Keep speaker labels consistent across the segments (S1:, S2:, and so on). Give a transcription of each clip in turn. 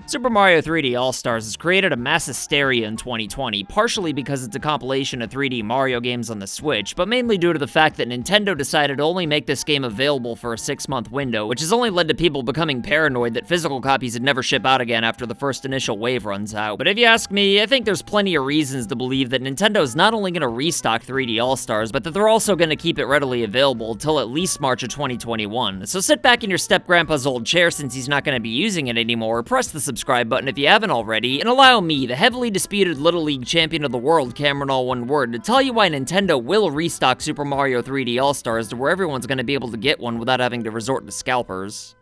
S1: Super Mario 3D All-Stars has created a mass hysteria in 2020, partially because it's a compilation of 3D Mario games on the Switch, but mainly due to the fact that Nintendo decided to only make this game available for a 6-month window, which has only led to people becoming paranoid that physical copies would never ship out again after the first initial wave runs out. But if you ask me, I think there's plenty of reasons to believe that Nintendo is not only going to restock 3D All-Stars, but that they're also going to keep it readily available until at least March of 2021. So sit back in your step-grandpa's old chair since he's not going to be using it anymore, press the subscribe button if you haven't already, and allow me, the heavily disputed Little League champion of the world, Cameron all one word, to tell you why Nintendo will restock Super Mario 3D All-Stars to where everyone's going to be able to get one without having to resort to scalpers.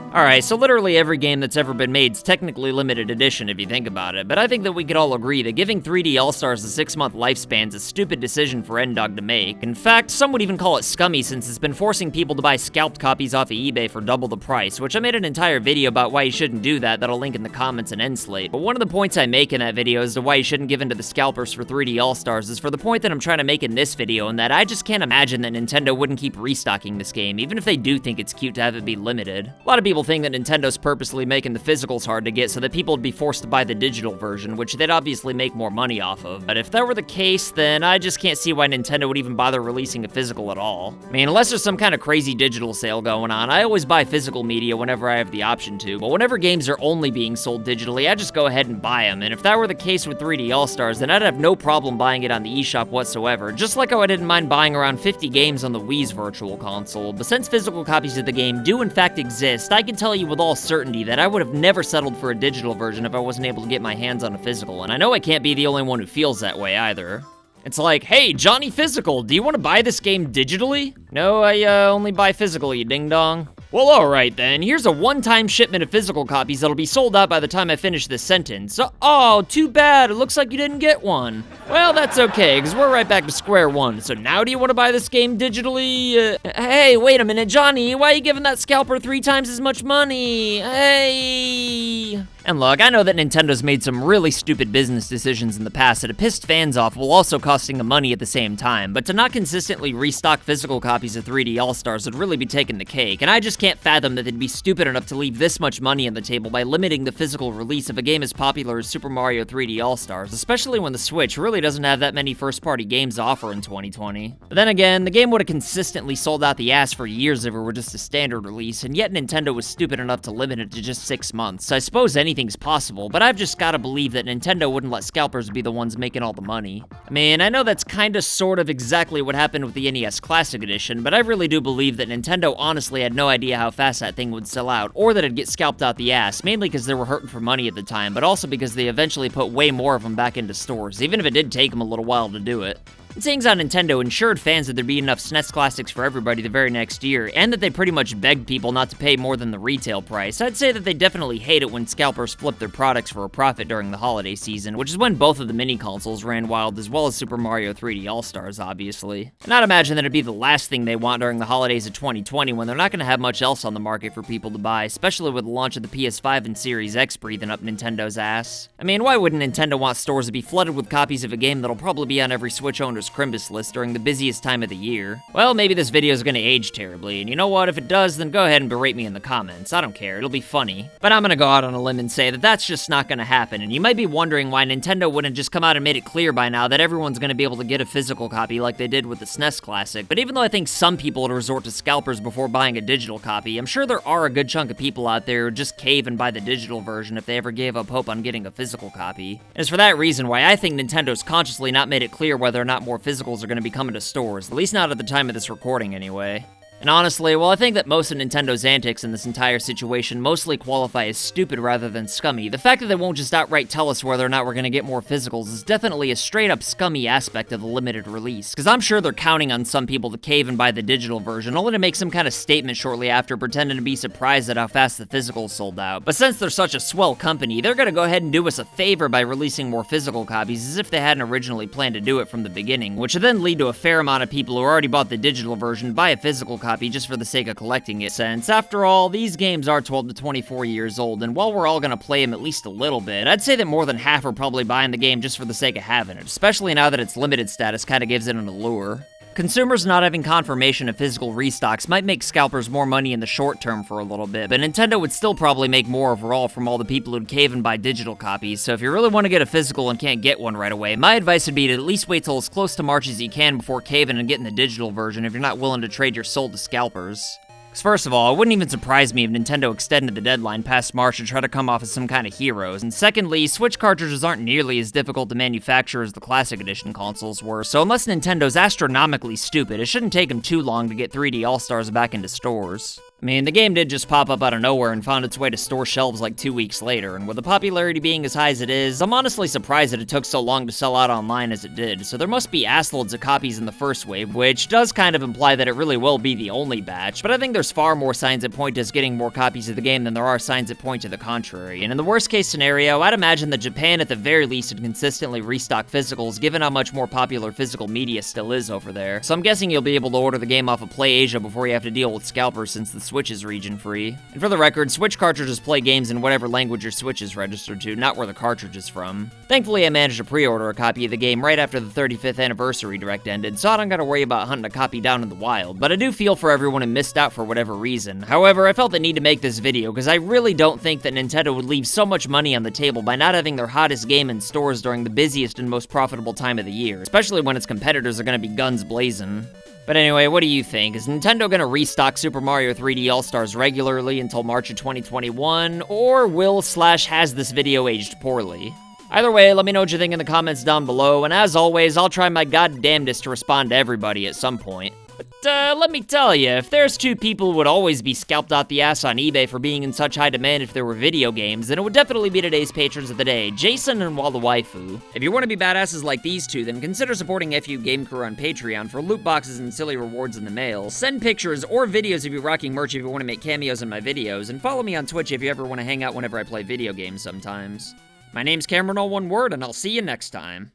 S1: Alright, so literally every game that's ever been made is technically limited edition if you think about it, but I think that we could all agree that giving 3D All-Stars a 6-month lifespan is a stupid decision for N-Dog to make. In fact, some would even call it scummy since it's been forcing people to buy scalped copies off of eBay for double the price, which I made an entire video about why you shouldn't do that I'll link in the comments and end slate. But one of the points I make in that video as to why you shouldn't give in to the scalpers for 3D All-Stars is for the point that I'm trying to make in this video, and that I just can't imagine that Nintendo wouldn't keep restocking this game, even if they do think it's cute to have it be limited. A lot of people think that Nintendo's purposely making the physicals hard to get so that people would be forced to buy the digital version, which they'd obviously make more money off of. But if that were the case, then I just can't see why Nintendo would even bother releasing a physical at all. I mean, unless there's some kind of crazy digital sale going on, I always buy physical media whenever I have the option to, but whenever games are only being sold digitally, I just go ahead and buy them. And if that were the case with 3D All-Stars, then I'd have no problem buying it on the eShop whatsoever, just like how I didn't mind buying around 50 games on the Wii's Virtual Console. But since physical copies of the game do in fact exist, I can tell you with all certainty that I would have never settled for a digital version if I wasn't able to get my hands on a physical, and I know I can't be the only one who feels that way either. It's like, hey, Johnny Physical, do you want to buy this game digitally? No, I only buy physical, you ding-dong. Well, alright then, here's a one-time shipment of physical copies that'll be sold out by the time I finish this sentence. Oh, too bad, it looks like you didn't get one. Well, that's okay, because we're right back to square one. So now do you want to buy this game digitally? Hey, wait a minute, Johnny, why are you giving that scalper 3 times as much money? Hey... And look, I know that Nintendo's made some really stupid business decisions in the past that have pissed fans off while also costing them money at the same time, but to not consistently restock physical copies of 3D All-Stars would really be taking the cake, and I just can't fathom that they'd be stupid enough to leave this much money on the table by limiting the physical release of a game as popular as Super Mario 3D All-Stars, especially when the Switch really doesn't have that many first-party games to offer in 2020. But then again, the game would have consistently sold out the ass for years if it were just a standard release, and yet Nintendo was stupid enough to limit it to just 6 months, so I suppose anything's possible, but I've just gotta believe that Nintendo wouldn't let scalpers be the ones making all the money. I mean, I know that's kinda sort of exactly what happened with the NES Classic Edition, but I really do believe that Nintendo honestly had no idea how fast that thing would sell out, or that it'd get scalped out the ass, mainly because they were hurting for money at the time, but also because they eventually put way more of them back into stores, even if it did take them a little while to do it. Sayings on Nintendo ensured fans that there'd be enough SNES classics for everybody the very next year, and that they pretty much begged people not to pay more than the retail price. I'd say that they definitely hate it when scalpers flip their products for a profit during the holiday season, which is when both of the mini-consoles ran wild, as well as Super Mario 3D All-Stars, obviously. And I'd imagine that it'd be the last thing they want during the holidays of 2020, when they're not gonna have much else on the market for people to buy, especially with the launch of the PS5 and Series X breathing up Nintendo's ass. I mean, why wouldn't Nintendo want stores to be flooded with copies of a game that'll probably be on every Switch owner's Crimbus list during the busiest time of the year? Well, maybe this video is gonna age terribly, and you know what, if it does, then go ahead and berate me in the comments. I don't care, it'll be funny. But I'm gonna go out on a limb and say that that's just not gonna happen, and you might be wondering why Nintendo wouldn't just come out and made it clear by now that everyone's gonna be able to get a physical copy like they did with the SNES Classic. But even though I think some people would resort to scalpers before buying a digital copy, I'm sure there are a good chunk of people out there who just cave and buy the digital version if they ever gave up hope on getting a physical copy. And it's for that reason why I think Nintendo's consciously not made it clear whether or not more physicals are gonna be coming to stores, at least not at the time of this recording anyway. And honestly, while I think that most of Nintendo's antics in this entire situation mostly qualify as stupid rather than scummy, the fact that they won't just outright tell us whether or not we're gonna get more physicals is definitely a straight-up scummy aspect of the limited release, because I'm sure they're counting on some people to cave and buy the digital version, only to make some kind of statement shortly after pretending to be surprised at how fast the physicals sold out. But since they're such a swell company, they're gonna go ahead and do us a favor by releasing more physical copies as if they hadn't originally planned to do it from the beginning, which would then lead to a fair amount of people who already bought the digital version buy a physical copy just for the sake of collecting it, since, after all, these games are 12 to 24 years old, and while we're all gonna play them at least a little bit, I'd say that more than half are probably buying the game just for the sake of having it, especially now that its limited status kinda gives it an allure. Consumers not having confirmation of physical restocks might make scalpers more money in the short term for a little bit, but Nintendo would still probably make more overall from all the people who'd cave and buy digital copies, so if you really want to get a physical and can't get one right away, my advice would be to at least wait till as close to March as you can before caving and getting the digital version if you're not willing to trade your soul to scalpers. Because first of all, it wouldn't even surprise me if Nintendo extended the deadline past March to try to come off as some kind of heroes, and secondly, Switch cartridges aren't nearly as difficult to manufacture as the Classic Edition consoles were, so unless Nintendo's astronomically stupid, it shouldn't take them too long to get 3D All-Stars back into stores. I mean, the game did just pop up out of nowhere and found its way to store shelves like 2 weeks later, and with the popularity being as high as it is, I'm honestly surprised that it took so long to sell out online as it did, so there must be assloads of copies in the first wave, which does kind of imply that it really will be the only batch, but I think there's far more signs that point to us getting more copies of the game than there are signs that point to the contrary, and in the worst case scenario, I'd imagine that Japan at the very least would consistently restock physicals given how much more popular physical media still is over there, so I'm guessing you'll be able to order the game off of Play Asia before you have to deal with scalpers since the Switch is region-free. And for the record, Switch cartridges play games in whatever language your Switch is registered to, not where the cartridge is from. Thankfully, I managed to pre-order a copy of the game right after the 35th anniversary direct ended, so I don't gotta worry about hunting a copy down in the wild, but I do feel for everyone who missed out for whatever reason. However, I felt the need to make this video, because I really don't think that Nintendo would leave so much money on the table by not having their hottest game in stores during the busiest and most profitable time of the year, especially when its competitors are gonna be guns blazing. But anyway, what do you think? Is Nintendo gonna restock Super Mario 3D All-Stars regularly until March of 2021, or has this video aged poorly? Either way, let me know what you think in the comments down below, and as always, I'll try my goddamnedest to respond to everybody at some point. But let me tell you, if there's two people who would always be scalped out the ass on eBay for being in such high demand if there were video games, then it would definitely be today's patrons of the day, Jason and Wall the Waifu. If you want to be badasses like these two, then consider supporting FU Game Crew on Patreon for loot boxes and silly rewards in the mail. Send pictures or videos of you rocking merch if you want to make cameos in my videos, and follow me on Twitch if you ever want to hang out whenever I play video games sometimes. My name's Cameron, all one word, and I'll see you next time.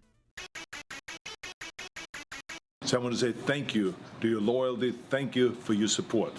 S2: So I want to say thank you to your loyalty, thank you for your support.